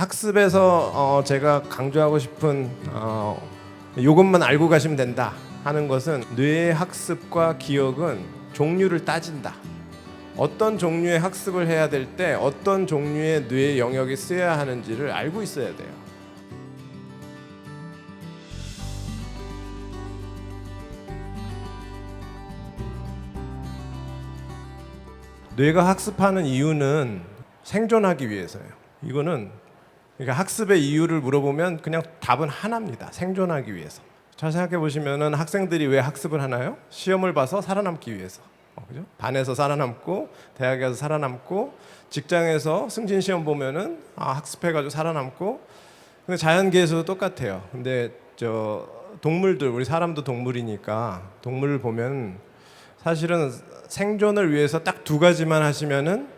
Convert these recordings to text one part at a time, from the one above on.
학습에서 제가 강조하고 싶은 이것만 알고 가시면 된다 하는 것은, 뇌의 학습과 기억은 종류를 따진다. 어떤 종류의 학습을 해야 될 때 어떤 종류의 뇌의 영역이 쓰여야 하는지를 알고 있어야 돼요. 뇌가 학습하는 이유는 생존하기 위해서예요. 이거는 그러니까 학습의 이유를 물어보면 그냥 답은 하나입니다. 생존하기 위해서. 잘 생각해 보시면은 학생들이 왜 학습을 하나요? 시험을 봐서 살아남기 위해서. 그죠? 반에서 살아남고, 대학에 가서 살아남고, 직장에서 승진 시험 보면은 학습해가지고 살아남고. 근데 자연계에서도 똑같아요. 근데 동물들, 우리 사람도 동물이니까 동물을 보면 사실은 생존을 위해서 딱 두 가지만 하시면은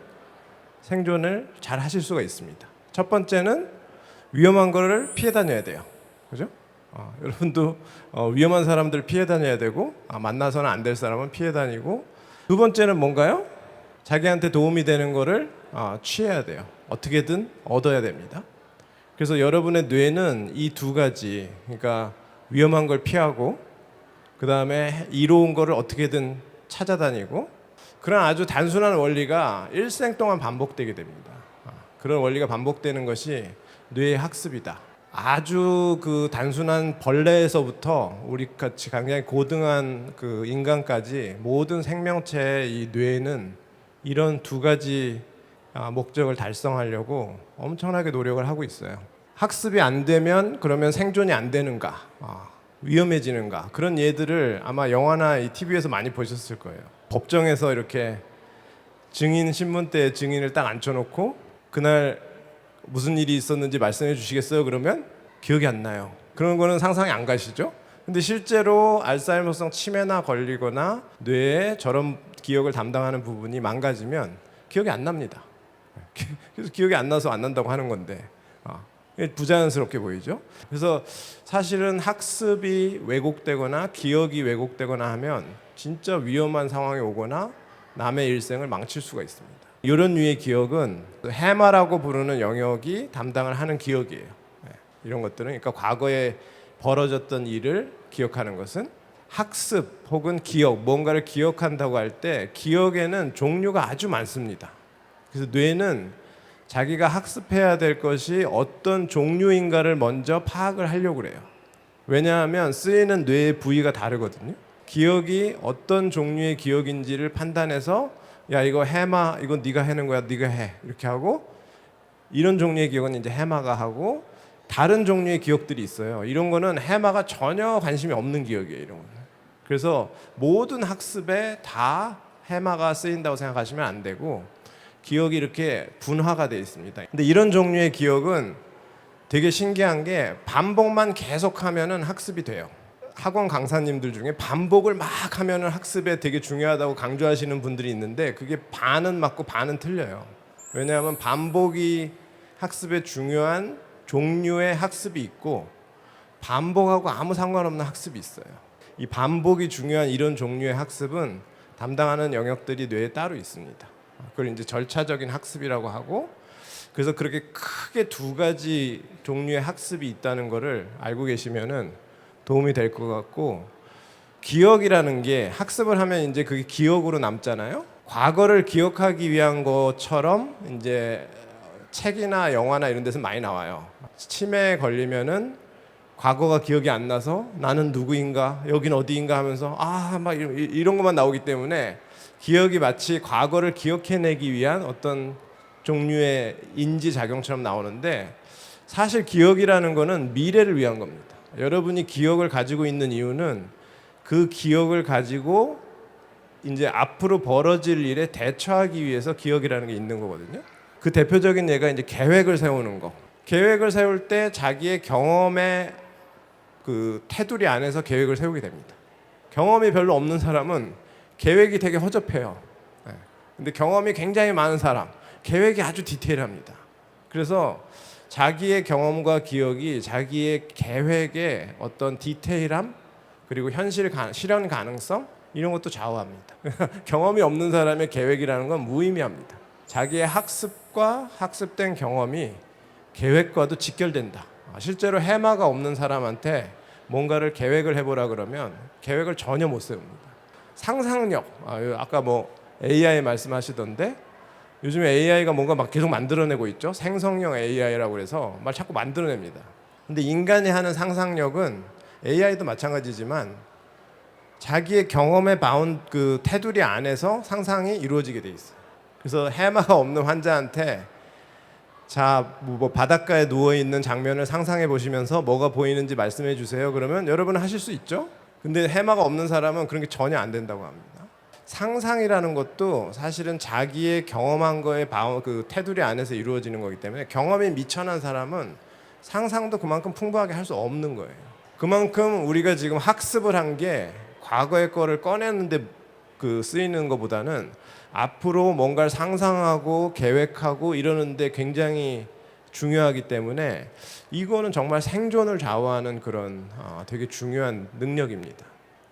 생존을 잘 하실 수가 있습니다. 첫 번째는 위험한 거를 피해 다녀야 돼요. 그죠? 여러분도 위험한 사람들 피해 다녀야 되고, 만나서는 안 될 사람은 피해 다니고. 두 번째는 뭔가요? 자기한테 도움이 되는 거를 취해야 돼요. 어떻게든 얻어야 됩니다. 그래서 여러분의 뇌는 이 두 가지, 그러니까 위험한 걸 피하고, 그 다음에 이로운 거를 어떻게든 찾아다니고, 그런 아주 단순한 원리가 일생 동안 반복되게 됩니다. 그런 원리가 반복되는 것이 뇌의 학습이다. 아주 그 단순한 벌레에서부터 우리 같이 굉장히 고등한 그 인간까지 모든 생명체의 이 뇌는 이런 두 가지 목적을 달성하려고 엄청나게 노력을 하고 있어요. 학습이 안 되면 그러면 생존이 안 되는가, 위험해지는가, 그런 예들을 아마 영화나 이 TV에서 많이 보셨을 거예요. 법정에서 이렇게 증인 신문대에 증인을 딱 앉혀놓고 그날 무슨 일이 있었는지 말씀해 주시겠어요? 그러면 기억이 안 나요. 그런 거는 상상이 안 가시죠? 근데 실제로 알츠하이머성 치매나 걸리거나 뇌에 저런 기억을 담당하는 부분이 망가지면 기억이 안 납니다. 그래서 기억이 안 나서 안 난다고 하는 건데 부자연스럽게 보이죠? 그래서 사실은 학습이 왜곡되거나 기억이 왜곡되거나 하면 진짜 위험한 상황이 오거나 남의 일생을 망칠 수가 있습니다. 이런 류의 기억은 해마라고 부르는 영역이 담당을 하는 기억이에요. 이런 것들은, 그러니까 과거에 벌어졌던 일을 기억하는 것은, 학습 혹은 기억, 뭔가를 기억한다고 할 때 기억에는 종류가 아주 많습니다. 그래서 뇌는 자기가 학습해야 될 것이 어떤 종류인가를 먼저 파악을 하려고 그래요. 왜냐하면 쓰이는 뇌의 부위가 다르거든요. 기억이 어떤 종류의 기억인지를 판단해서, 야, 이거 해마, 이건 네가 하는 거야, 네가 해, 이렇게 하고, 이런 종류의 기억은 이제 해마가 하고, 다른 종류의 기억들이 있어요. 이런 거는 해마가 전혀 관심이 없는 기억이에요. 이런 거는. 그래서 모든 학습에 다 해마가 쓰인다고 생각하시면 안 되고, 기억이 이렇게 분화가 되어 있습니다. 근데 이런 종류의 기억은 되게 신기한 게 반복만 계속하면은 학습이 돼요. 학원 강사님들 중에 반복을 막 하면은 학습에 되게 중요하다고 강조하시는 분들이 있는데, 그게 반은 맞고 반은 틀려요. 왜냐하면 반복이 학습에 중요한 종류의 학습이 있고, 반복하고 아무 상관없는 학습이 있어요. 이 반복이 중요한 이런 종류의 학습은 담당하는 영역들이 뇌에 따로 있습니다. 그걸 이제 절차적인 학습이라고 하고, 그래서 그렇게 크게 두 가지 종류의 학습이 있다는 것을 알고 계시면은 도움이 될 것 같고, 기억이라는 게 학습을 하면 이제 그게 기억으로 남잖아요. 과거를 기억하기 위한 것처럼 이제 책이나 영화나 이런 데서 많이 나와요. 치매에 걸리면은 과거가 기억이 안 나서 나는 누구인가, 여긴 어디인가 하면서 막 이런 것만 나오기 때문에 기억이 마치 과거를 기억해내기 위한 어떤 종류의 인지작용처럼 나오는데, 사실 기억이라는 거는 미래를 위한 겁니다. 여러분이 기억을 가지고 있는 이유는 그 기억을 가지고 이제 앞으로 벌어질 일에 대처하기 위해서 기억이라는 게 있는 거거든요. 그 대표적인 예가 이제 계획을 세우는 거. 계획을 세울 때 자기의 경험의 그 테두리 안에서 계획을 세우게 됩니다. 경험이 별로 없는 사람은 계획이 되게 허접해요. 근데 경험이 굉장히 많은 사람, 계획이 아주 디테일합니다. 그래서 자기의 경험과 기억이 자기의 계획의 어떤 디테일함, 그리고 실현 가능성, 이런 것도 좌우합니다. 경험이 없는 사람의 계획이라는 건 무의미합니다. 자기의 학습과 학습된 경험이 계획과도 직결된다. 실제로 해마가 없는 사람한테 뭔가를 계획을 해보라 그러면 계획을 전혀 못 세웁니다. 상상력, 아까 뭐 AI 말씀하시던데 요즘에 AI가 뭔가 막 계속 만들어내고 있죠. 생성형 AI라고 해서 막 자꾸 만들어냅니다. 근데 인간이 하는 상상력은 AI도 마찬가지지만 자기의 경험에 바운 그 테두리 안에서 상상이 이루어지게 돼 있어요. 그래서 해마가 없는 환자한테 뭐 바닷가에 누워 있는 장면을 상상해 보시면서 뭐가 보이는지 말씀해 주세요. 그러면 여러분은 하실 수 있죠. 근데 해마가 없는 사람은 그런 게 전혀 안 된다고 합니다. 상상이라는 것도 사실은 자기의 경험한 거에 그 테두리 안에서 이루어지는 거기 때문에 경험이 미천한 사람은 상상도 그만큼 풍부하게 할 수 없는 거예요. 그만큼 우리가 지금 학습을 한 게 과거의 거를 꺼내는데 그 쓰이는 것보다는 앞으로 뭔가를 상상하고 계획하고 이러는데 굉장히 중요하기 때문에 이거는 정말 생존을 좌우하는 그런 되게 중요한 능력입니다.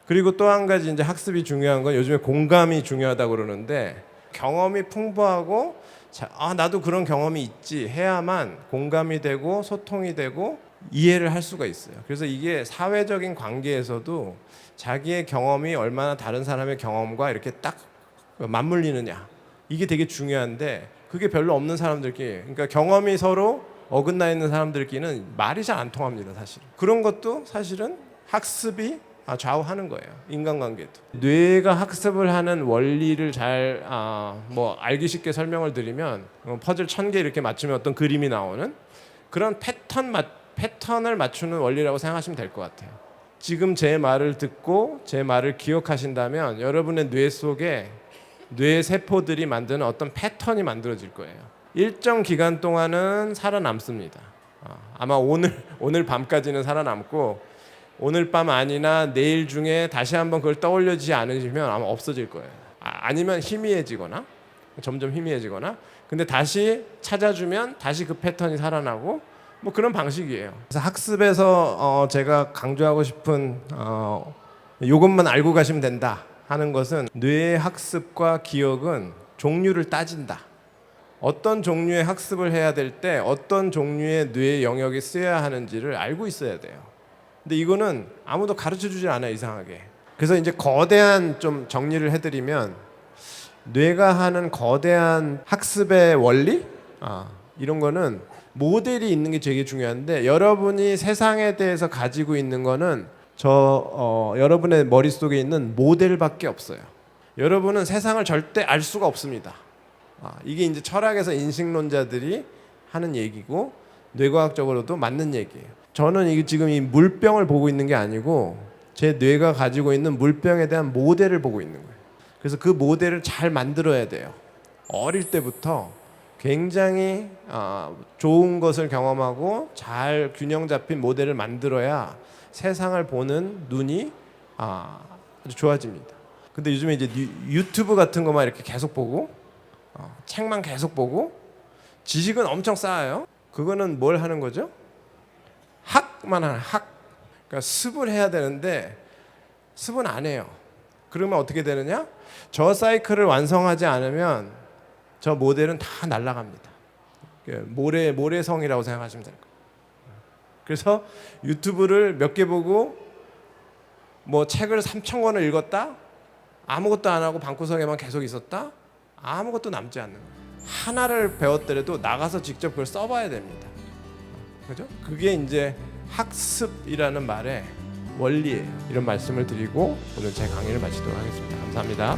그리고 또 한 가지 이제 학습이 중요한 건 요즘에 공감이 중요하다고 그러는데 경험이 풍부하고 나도 그런 경험이 있지 해야만 공감이 되고 소통이 되고 이해를 할 수가 있어요. 그래서 이게 사회적인 관계에서도 자기의 경험이 얼마나 다른 사람의 경험과 이렇게 딱 맞물리느냐 이게 되게 중요한데 그게 별로 없는 사람들끼리 그러니까 경험이 서로 어긋나 있는 사람들끼리는 말이 잘 안 통합니다. 사실 그런 것도 사실은 학습이 좌우하는 거예요. 인간관계도 뇌가 학습을 하는 원리를 잘 뭐 알기 쉽게 설명을 드리면 퍼즐 1000개 이렇게 맞추면 어떤 그림이 나오는 그런 패턴을 맞추는 원리라고 생각하시면 될 것 같아요. 지금 제 말을 듣고 제 말을 기억하신다면 여러분의 뇌 속에 뇌 세포들이 만드는 어떤 패턴이 만들어질 거예요. 일정 기간 동안은 살아남습니다. 아마 오늘 밤까지는 살아남고 오늘 밤 아니나 내일 중에 다시 한번 그걸 떠올려지지 않으시면 아마 없어질 거예요. 아니면 희미해지거나 점점 희미해지거나 근데 다시 찾아주면 다시 그 패턴이 살아나고 뭐 그런 방식이에요. 그래서 학습에서 제가 강조하고 싶은 이것만 알고 가시면 된다 하는 것은 뇌의 학습과 기억은 종류를 따진다. 어떤 종류의 학습을 해야 될 때 어떤 종류의 뇌의 영역이 쓰여야 하는지를 알고 있어야 돼요. 근데 이거는 아무도 가르쳐주지 않아요. 이상하게. 그래서 이제 거대한 좀 정리를 해드리면 뇌가 하는 거대한 학습의 원리 이런 거는 모델이 있는 게 되게 중요한데 여러분이 세상에 대해서 가지고 있는 거는 여러분의 머릿속에 있는 모델밖에 없어요. 여러분은 세상을 절대 알 수가 없습니다. 이게 이제 철학에서 인식론자들이 하는 얘기고 뇌과학적으로도 맞는 얘기예요. 저는 이게 지금 이 물병을 보고 있는 게 아니고 제 뇌가 가지고 있는 물병에 대한 모델을 보고 있는 거예요. 그래서 그 모델을 잘 만들어야 돼요. 어릴 때부터 굉장히 좋은 것을 경험하고 잘 균형 잡힌 모델을 만들어야 세상을 보는 눈이 아주 좋아집니다. 근데 요즘에 이제 유튜브 같은 거만 이렇게 계속 보고 책만 계속 보고 지식은 엄청 쌓아요. 그거는 뭘 하는 거죠? 학만 하는 학. 그러니까 습을 해야 되는데 습은 안 해요. 그러면 어떻게 되느냐? 저 사이클을 완성하지 않으면 저 모델은 다 날아갑니다. 모래성이라고 생각하시면 될 거예요. 그래서 유튜브를 몇 개 보고 뭐 책을 3,000권을 읽었다? 아무것도 안 하고 방구석에만 계속 있었다? 아무것도 남지 않는 거예요. 하나를 배웠더라도 나가서 직접 그걸 써봐야 됩니다. 그죠? 그게 이제 학습이라는 말의 원리예요. 이런 말씀을 드리고 오늘 제 강의를 마치도록 하겠습니다. 감사합니다.